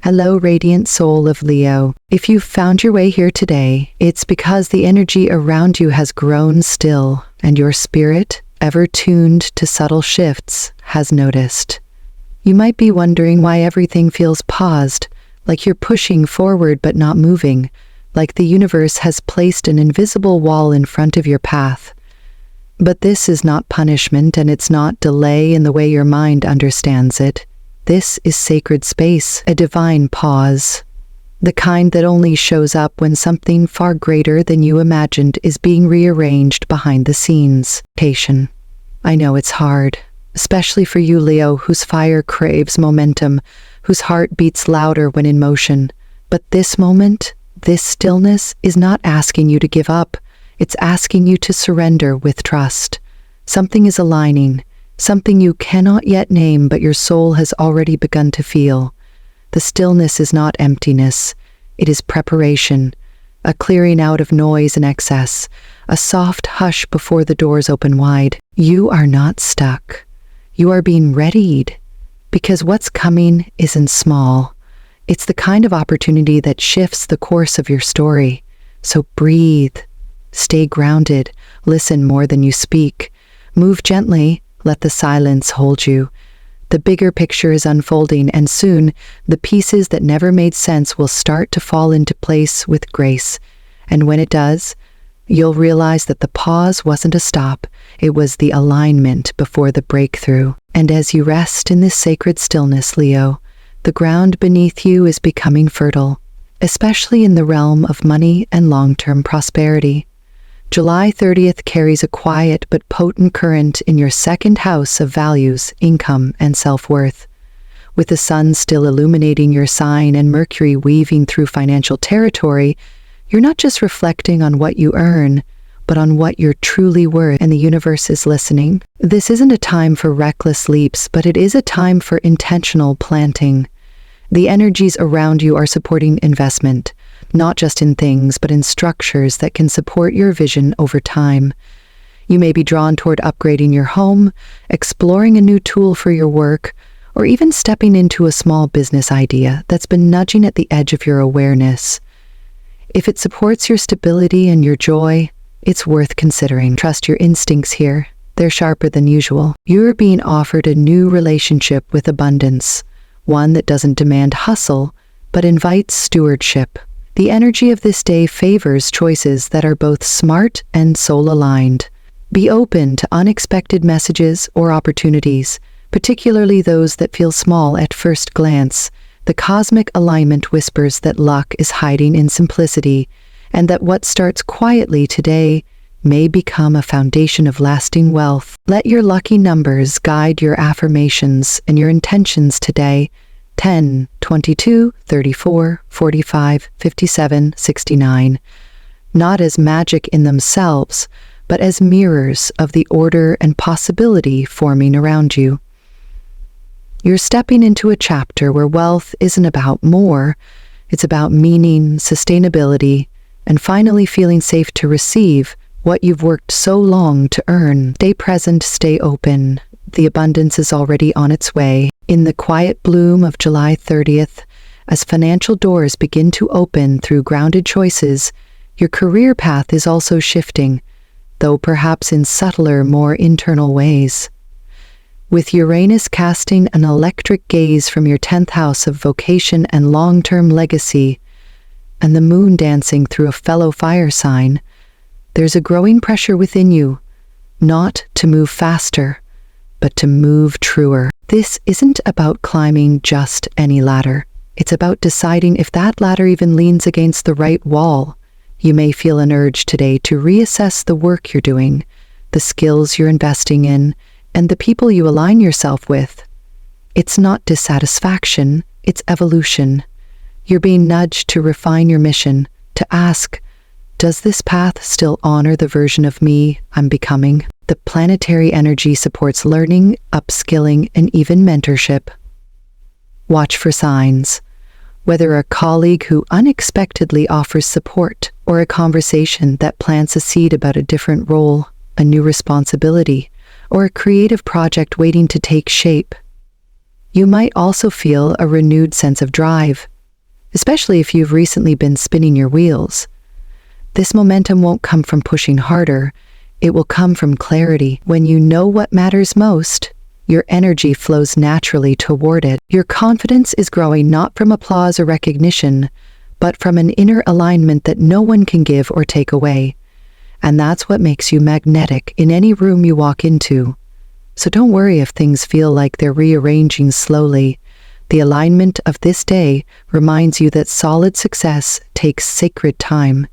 Hello, radiant soul of Leo. If you've found your way here today, it's because the energy around you has grown still, and your spirit, ever tuned to subtle shifts, has noticed. You might be wondering why everything feels paused, like you're pushing forward but not moving, like the universe has placed an invisible wall in front of your path. But this is not punishment, and it's not delay in the way your mind understands it. This is sacred space, a divine pause, the kind that only shows up when something far greater than you imagined is being rearranged behind the scenes. Patient. I know it's hard, especially for you, Leo, whose fire craves momentum, whose heart beats louder when in motion. But this moment, this stillness, is not asking you to give up. It's asking you to surrender with trust. Something is aligning, something you cannot yet name, but your soul has already begun to feel. The stillness is not emptiness. It is preparation, a clearing out of noise and excess, a soft hush before the doors open wide. You are not stuck. You are being readied, because what's coming isn't small. It's the kind of opportunity that shifts the course of your story. So breathe, stay grounded, listen more than you speak, move gently, let the silence hold you. The bigger picture is unfolding, and soon the pieces that never made sense will start to fall into place with grace. And when it does, you'll realize that the pause wasn't a stop, it was the alignment before the breakthrough. And as you rest in this sacred stillness, Leo, the ground beneath you is becoming fertile, especially in the realm of money and long-term prosperity. July 30th carries a quiet but potent current in your second house of values, income, and self-worth. With the sun still illuminating your sign and Mercury weaving through financial territory, you're not just reflecting on what you earn, but on what you're truly worth, and the universe is listening. This isn't a time for reckless leaps, but it is a time for intentional planting. The energies around you are supporting investment, not just in things, but in structures that can support your vision over time. You may be drawn toward upgrading your home, exploring a new tool for your work, or even stepping into a small business idea that's been nudging at the edge of your awareness. If it supports your stability and your joy, it's worth considering. Trust your instincts here. They're sharper than usual. You're being offered a new relationship with abundance, one that doesn't demand hustle, but invites stewardship. The energy of this day favors choices that are both smart and soul-aligned. Be open to unexpected messages or opportunities, particularly those that feel small at first glance. The cosmic alignment whispers that luck is hiding in simplicity, and that what starts quietly today may become a foundation of lasting wealth. Let your lucky numbers guide your affirmations and your intentions today. 10, 22, 34, 45, 57, 69. Not as magic in themselves, but as mirrors of the order and possibility forming around you. You're stepping into a chapter where wealth isn't about more, it's about meaning, sustainability, and finally feeling safe to receive what you've worked so long to earn. Stay present, stay open. The abundance is already on its way. In the quiet bloom of July 30th, as financial doors begin to open through grounded choices, your career path is also shifting, though perhaps in subtler, more internal ways. With Uranus casting an electric gaze from your 10th house of vocation and long-term legacy, and the moon dancing through a fellow fire sign, there's a growing pressure within you, not to move faster, but to move truer. This isn't about climbing just any ladder. It's about deciding if that ladder even leans against the right wall. You may feel an urge today to reassess the work you're doing, the skills you're investing in, and the people you align yourself with. It's not dissatisfaction, it's evolution. You're being nudged to refine your mission, to ask, does this path still honor the version of me I'm becoming? The planetary energy supports learning, upskilling, and even mentorship. Watch for signs, whether a colleague who unexpectedly offers support or a conversation that plants a seed about a different role, a new responsibility, or a creative project waiting to take shape. You might also feel a renewed sense of drive, especially if you've recently been spinning your wheels. This momentum won't come from pushing harder. It will come from clarity. When you know what matters most, your energy flows naturally toward it. Your confidence is growing not from applause or recognition, but from an inner alignment that no one can give or take away. And that's what makes you magnetic in any room you walk into. So don't worry if things feel like they're rearranging slowly. The alignment of this day reminds you that solid success takes sacred time,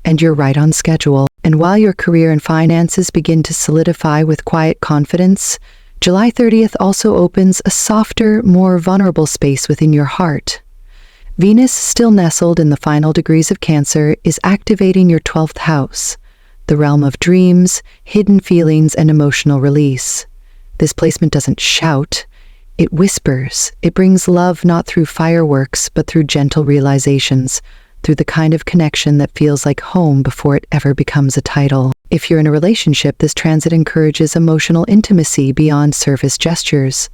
and you're right on schedule. And while your career and finances begin to solidify with quiet confidence, July 30th also opens a softer, more vulnerable space within your heart. Venus, still nestled in the final degrees of Cancer, is activating your 12th house, the realm of dreams, hidden feelings, and emotional release. This placement doesn't shout, it whispers. It brings love not through fireworks, but through gentle realizations, through the kind of connection that feels like home before it ever becomes a title. If you're in a relationship, this transit encourages emotional intimacy beyond surface gestures.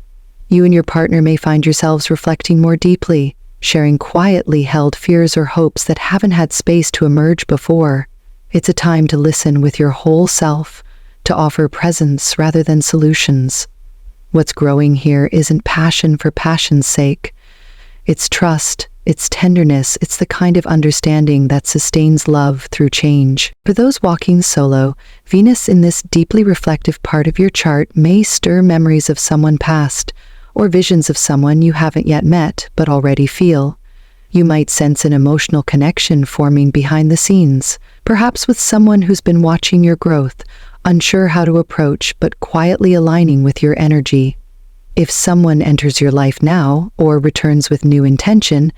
You and your partner may find yourselves reflecting more deeply, sharing quietly held fears or hopes that haven't had space to emerge before. It's a time to listen with your whole self, to offer presence rather than solutions. What's growing here isn't passion for passion's sake. It's trust, it's tenderness, it's the kind of understanding that sustains love through change. For those walking solo, Venus in this deeply reflective part of your chart may stir memories of someone past, or visions of someone you haven't yet met but already feel. You might sense an emotional connection forming behind the scenes, perhaps with someone who's been watching your growth, unsure how to approach but quietly aligning with your energy. If someone enters your life now or returns with new intention,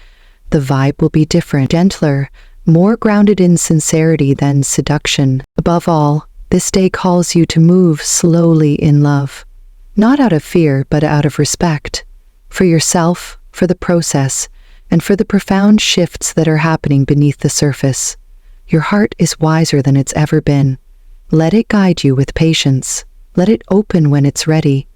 the vibe will be different, gentler, more grounded in sincerity than seduction. Above all, this day calls you to move slowly in love, not out of fear but out of respect, for yourself, for the process, and for the profound shifts that are happening beneath the surface. Your heart is wiser than it's ever been. Let it guide you with patience. Let it open when it's ready.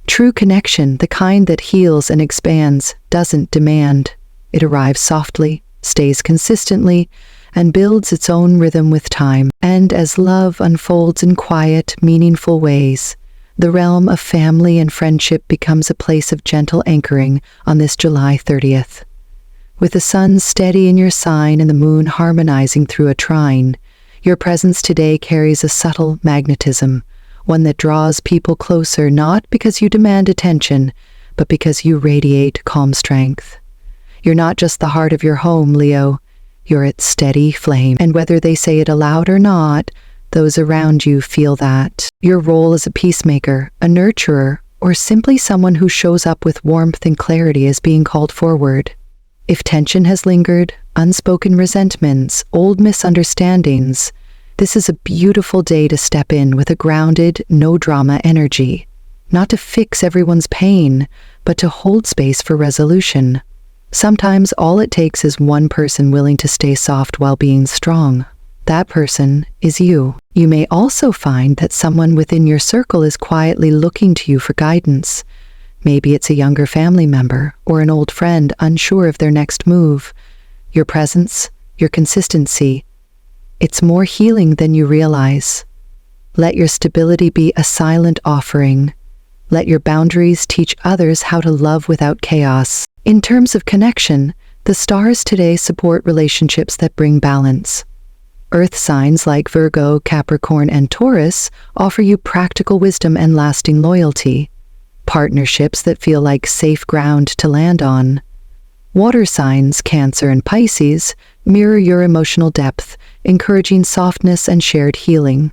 True connection, the kind that heals and expands, doesn't demand. It arrives softly, stays consistently, and builds its own rhythm with time. And as love unfolds in quiet, meaningful ways, the realm of family and friendship becomes a place of gentle anchoring on this July 30th. With the sun steady in your sign and the moon harmonizing through a trine, your presence today carries a subtle magnetism, one that draws people closer not because you demand attention, but because you radiate calm strength. You're not just the heart of your home, Leo. You're its steady flame. And whether they say it aloud or not, those around you feel that. Your role as a peacemaker, a nurturer, or simply someone who shows up with warmth and clarity is being called forward. If tension has lingered, unspoken resentments, old misunderstandings, this is a beautiful day to step in with a grounded, no-drama energy. Not to fix everyone's pain, but to hold space for resolution. Sometimes all it takes is one person willing to stay soft while being strong. That person is you. You may also find that someone within your circle is quietly looking to you for guidance. Maybe it's a younger family member or an old friend unsure of their next move. Your presence, your consistency, it's more healing than you realize. Let your stability be a silent offering. Let your boundaries teach others how to love without chaos. In terms of connection, the stars today support relationships that bring balance. Earth signs like Virgo, Capricorn, and Taurus offer you practical wisdom and lasting loyalty. Partnerships that feel like safe ground to land on. Water signs, Cancer and Pisces, mirror your emotional depth, encouraging softness and shared healing.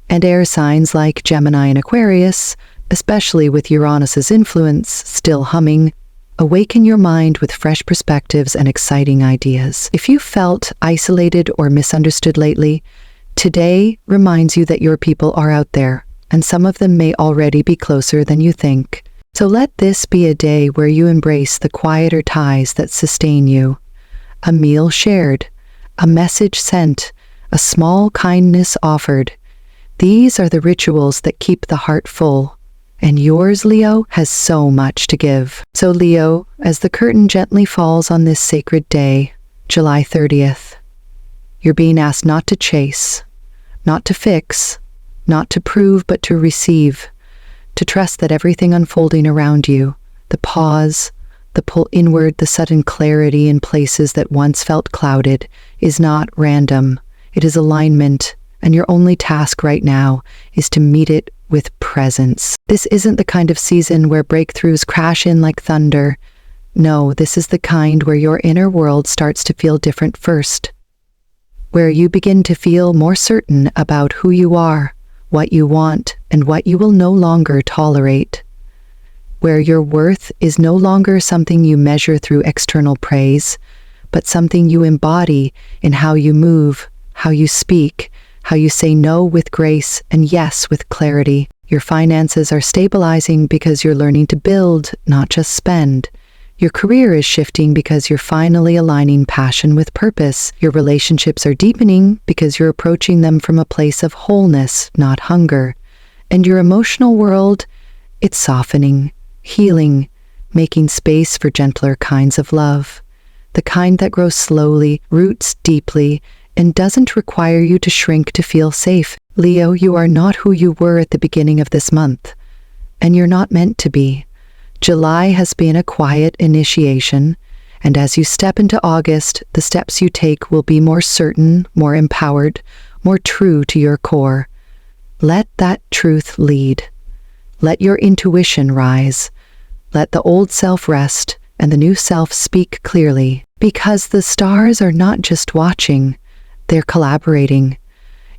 And air signs like Gemini and Aquarius, especially with Uranus's influence still humming, awaken your mind with fresh perspectives and exciting ideas. If you felt isolated or misunderstood lately, today reminds you that your people are out there, and some of them may already be closer than you think. So let this be a day where you embrace the quieter ties that sustain you. A meal shared, a message sent, a small kindness offered. These are the rituals that keep the heart full. And yours, Leo, has so much to give. So Leo, as the curtain gently falls on this sacred day, July 30th, you're being asked not to chase, not to fix, not to prove, but to receive, to trust that everything unfolding around you, the pause, the pull inward, the sudden clarity in places that once felt clouded, is not random. It is alignment, and your only task right now is to meet it with presence. This isn't the kind of season where breakthroughs crash in like thunder. No, this is the kind where your inner world starts to feel different first, where you begin to feel more certain about who you are, what you want, and what you will no longer tolerate, where your worth is no longer something you measure through external praise, but something you embody in how you move, how you speak, how you say no with grace and yes with clarity. Your finances are stabilizing because you're learning to build, not just spend. Your career is shifting because you're finally aligning passion with purpose. Your relationships are deepening because you're approaching them from a place of wholeness, not hunger. And your emotional world, it's softening, healing, making space for gentler kinds of love. The kind that grows slowly, roots deeply, and doesn't require you to shrink to feel safe. Leo, you are not who you were at the beginning of this month, and you're not meant to be. July has been a quiet initiation, and as you step into August, the steps you take will be more certain, more empowered, more true to your core. Let that truth lead. Let your intuition rise. Let the old self rest and the new self speak clearly, because the stars are not just watching, they're collaborating.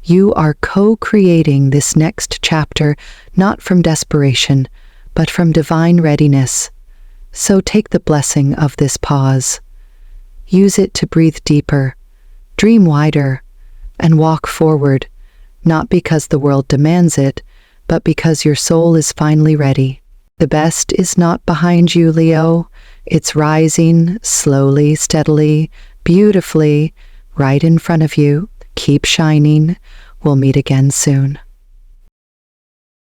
You are co-creating this next chapter, not from desperation, but from divine readiness. So take the blessing of this pause. Use it to breathe deeper, dream wider, and walk forward, not because the world demands it, but because your soul is finally ready. The best is not behind you, Leo. It's rising, slowly, steadily, beautifully, right in front of you. Keep shining. We'll meet again soon.